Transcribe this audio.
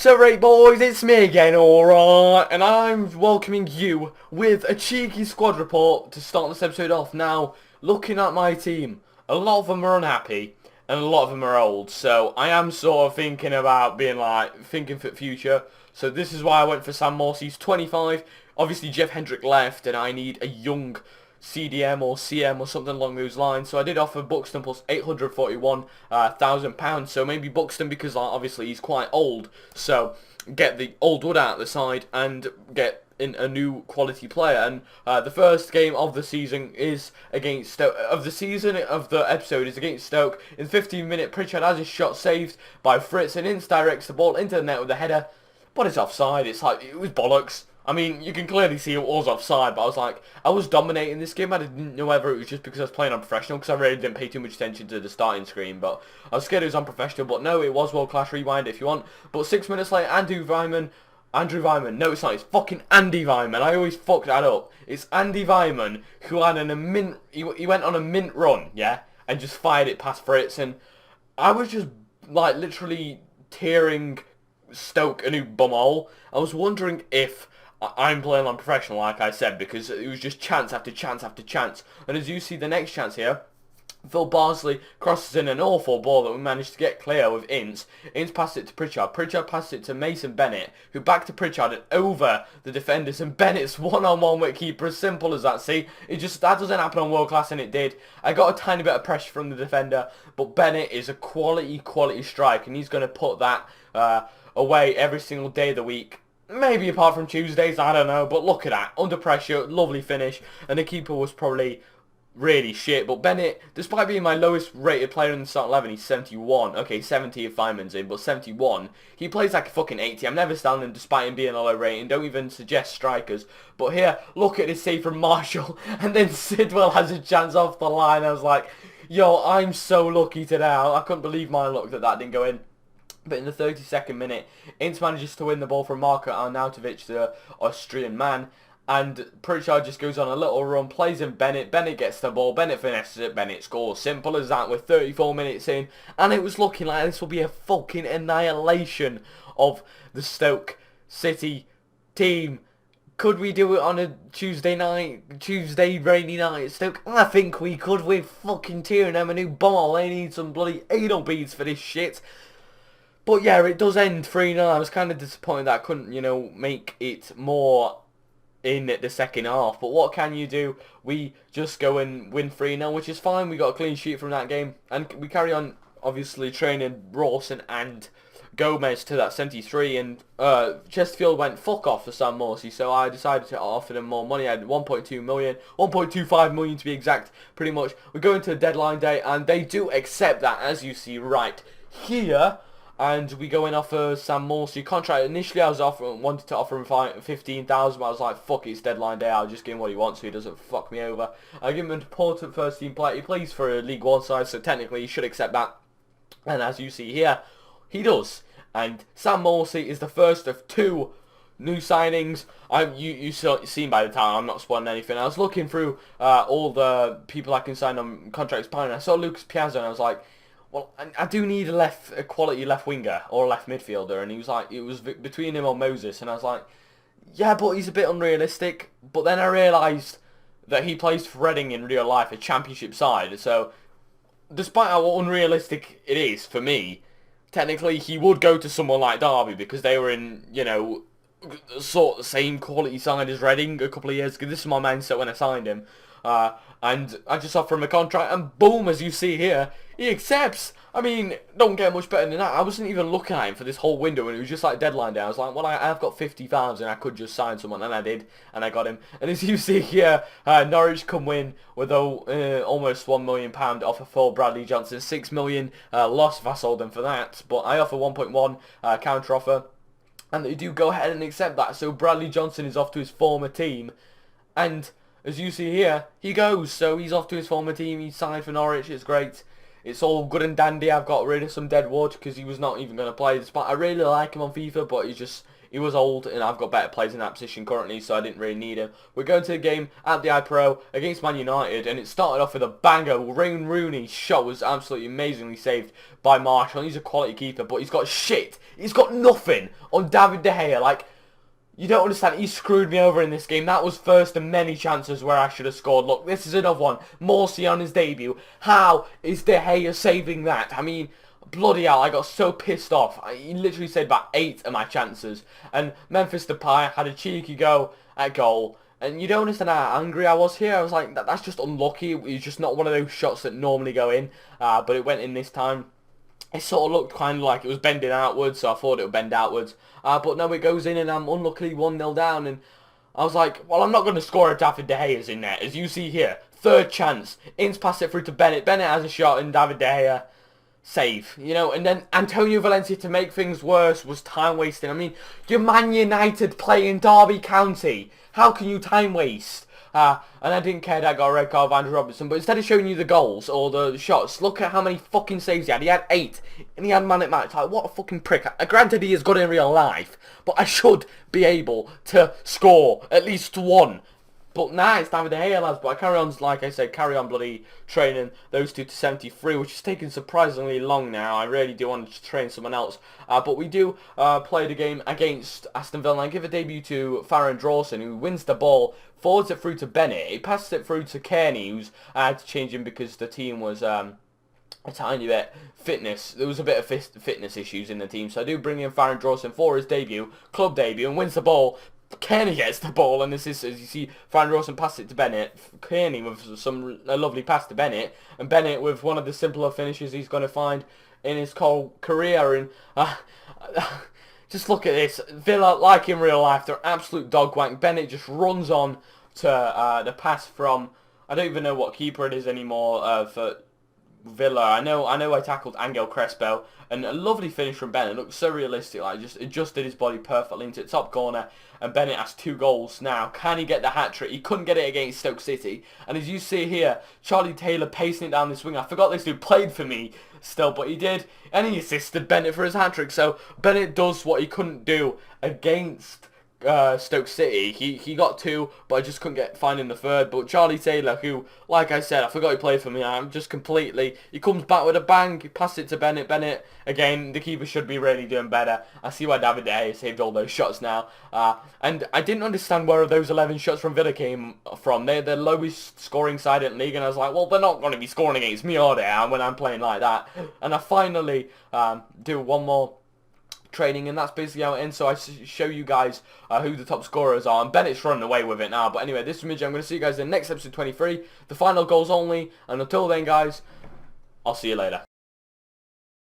So right boys, it's me again, alright, and I'm welcoming you with a cheeky squad report to start this episode off. Now, looking at my team, a lot of them are unhappy, and a lot of them are old, so I am sort of thinking about being thinking for the future. So this is why I went for Sam Morse. He's 25, obviously Jeff Hendrick left, and I need a young CDM or CM or something along those lines. So I did offer Buxton plus £841,000. So maybe Buxton, because obviously he's quite old. So get the old wood out the side and get in a new quality player. And the first game of the season is against Stoke. Of the episode is against Stoke. In 15-minute, Pritchard has his shot saved by Fritz and directs the ball into the net with a header. But it's offside. It's like, it was bollocks. I mean, you can clearly see it was offside, but I was dominating this game. I didn't know whether it was just because I was playing unprofessional, because I really didn't pay too much attention to the starting screen, but I was scared it was unprofessional. But no, it was world class. Rewind if you want. But 6 minutes later, Andrew Vyman, no, it's not, it's fucking Andy Vyman. I always fuck that up. It's Andy Vyman who had he went on a mint run, yeah, and just fired it past Fritz, and I was just, like, literally tearing Stoke a new bumhole. I was wondering if I'm playing on professional, like I said, because it was just chance after chance after chance. And as you see the next chance here, Phil Barsley crosses in an awful ball that we managed to get clear with Ince. Ince passed it to Pritchard. Pritchard passed it to Mason Bennett, who back to Pritchard and over the defenders. And Bennett's one-on-one with keeper. As simple as that. See, that doesn't happen on world class, and it did. I got a tiny bit of pressure from the defender, but Bennett is a quality strike, and he's going to put that away every single day of the week. Maybe apart from Tuesdays, I don't know, but look at that. Under pressure, lovely finish, and the keeper was probably really shit. But Bennett, despite being my lowest rated player in the start 11, he's 71. Okay, 70 if Feynman's in, but 71. He plays like a fucking 80. I'm never standing him despite him being a low rating. Don't even suggest strikers. But here, look at this save from Marshall, and then Sidwell has a chance off the line. I was like, yo, I'm so lucky today. I couldn't believe my luck that didn't go in. But in the 32nd minute, Ince manages to win the ball from Marko Arnautovic, the Austrian man. And Pritchard just goes on a little run, plays in Bennett. Bennett gets the ball. Bennett finishes it. Bennett scores. Simple as that with 34 minutes in. And it was looking like this will be a fucking annihilation of the Stoke City team. Could we do it on a Tuesday rainy night at Stoke? I think we could. We're fucking tearing them a new ball. They need some bloody anal beads for this shit. But yeah, it does end 3-0. I was kind of disappointed that I couldn't, make it more in the second half. But what can you do? We just go and win 3-0, which is fine. We got a clean sheet from that game. And we carry on, obviously, training Rawson and Gomez to that 73. And Chesterfield went fuck off for Sam Morsey. So I decided to offer them more money. I had 1.2 million, 1.25 million to be exact, pretty much. We go into the deadline day, and they do accept that, as you see right here. And we go in offer Sam Morsey contract. Initially, I wanted to offer him 15,000, but I was like, fuck it, it's deadline day. I'll just give him what he wants, so he doesn't fuck me over. I give him an important first team player. He plays for a League One side, so technically he should accept that. And as you see here, he does. And Sam Morsey is the first of two new signings. You've seen by the time, I'm not spoiling anything. I was looking through all the people I can sign on contracts behind. I saw Lucas Piazza, and I was like, well, I do need a quality left winger or a left midfielder, and he was like, it was between him or Moses, and I was like, yeah, but he's a bit unrealistic. But then I realised that he plays for Reading in real life, a championship side, so despite how unrealistic it is for me, technically he would go to someone like Derby because they were in, sort of the same quality side as Reading a couple of years ago. This is my mindset when I signed him. And I just offer him a contract, and boom, as you see here, he accepts. I mean, don't get much better than that. I wasn't even looking at him for this whole window, and it was just like deadline day. I was like, well, I've got 50,000, I could just sign someone, and I did, and I got him. And as you see here, Norwich come win with almost £1 million offer for Bradley Johnson. 6 million loss if I sold them for that, but I offer 1.1 counter offer, and they do go ahead and accept that. So Bradley Johnson is off to his former team, and as you see here, he goes. So he's off to his former team. He signed for Norwich. It's great. It's all good and dandy. I've got rid of some dead wood because he was not even going to play. Despite I really like him on FIFA, but he he was old, and I've got better players in that position currently, so I didn't really need him. We're going to the game at the iPro against Man United, and it started off with a banger. Wayne Rooney's shot was absolutely amazingly saved by Marshall. He's a quality keeper, but he's got shit. He's got nothing on David De Gea. Like, you don't understand. He screwed me over in this game. That was first of many chances where I should have scored. Look, this is another one. Morsi on his debut. How is De Gea saving that? I mean, bloody hell, I got so pissed off. He literally saved about 8 of my chances. And Memphis Depay had a cheeky go at goal. And you don't understand how angry I was here. I was like, that's just unlucky. It's just not one of those shots that normally go in. But it went in this time. It sort of looked kind of like it was bending outwards, so I thought it would bend outwards. But no, it goes in, and I'm unluckily 1-0 down. And I was like, well, I'm not going to score if David De Gea's in there. As you see here, third chance. Ings pass it through to Bennett. Bennett has a shot, and David De Gea save. You know, and then Antonio Valencia, to make things worse, was time wasting. I mean, you're Man United playing Derby County. How can you time waste? And I didn't care that I got a red card of Andrew Robertson, but instead of showing you the goals or the shots, look at how many fucking saves he had. He had 8, and he had man at match. Like, what a fucking prick. Granted, he is good in real life, but I should be able to score at least 1. But nah, it's David De Gea, lads. But I carry on, like I said, carry on bloody training those two to 73, which is taking surprisingly long now. I really do want to train someone else. But we do play the game against Aston Villa. And I give a debut to Farron Drawson, who wins the ball, forwards it through to Bennett. He passes it through to Kearney, who's I had to change him because the team was a tiny bit fitness. There was a bit of fitness issues in the team. So I do bring in Farron Drawson for his debut, club debut, and wins the ball. Kearney gets the ball, and this is, as you see, Farron Drawson passes it to Bennett. Kearney with a lovely pass to Bennett, and Bennett with one of the simpler finishes he's going to find in his whole career. And just look at this. Villa, like in real life, they're absolute dog wank. Bennett just runs on to the pass from, I don't even know what keeper it is anymore for Villa. I know I tackled Angel Crespo, and a lovely finish from Bennett. It looked so realistic, like just adjusted his body perfectly into the top corner, and Bennett has 2 goals now. Can he get the hat-trick? He couldn't get it against Stoke City, and as you see here, Charlie Taylor pacing it down this wing. I forgot this dude played for me still, but he did, and he assisted Bennett for his hat-trick. So Bennett does what he couldn't do against Stoke City. He got 2, but I just couldn't find him the 3rd. But Charlie Taylor, who, like I said, I forgot he played for me. I'm just completely. He comes back with a bang. He passes it to Bennett. Bennett, again, the keeper should be really doing better. I see why David De Gea saved all those shots now. And I didn't understand where those 11 shots from Villa came from. They're the lowest scoring side in the league, and I was like, well, they're not going to be scoring against me, are they? When I'm playing like that. And I finally do one more training, and that's basically how it ends. So I show you guys who the top scorers are, and Bennett's running away with it now. But anyway, this is Midge. I'm going to see you guys in the next episode 23, the final goals only, and until then, guys, I'll see you later.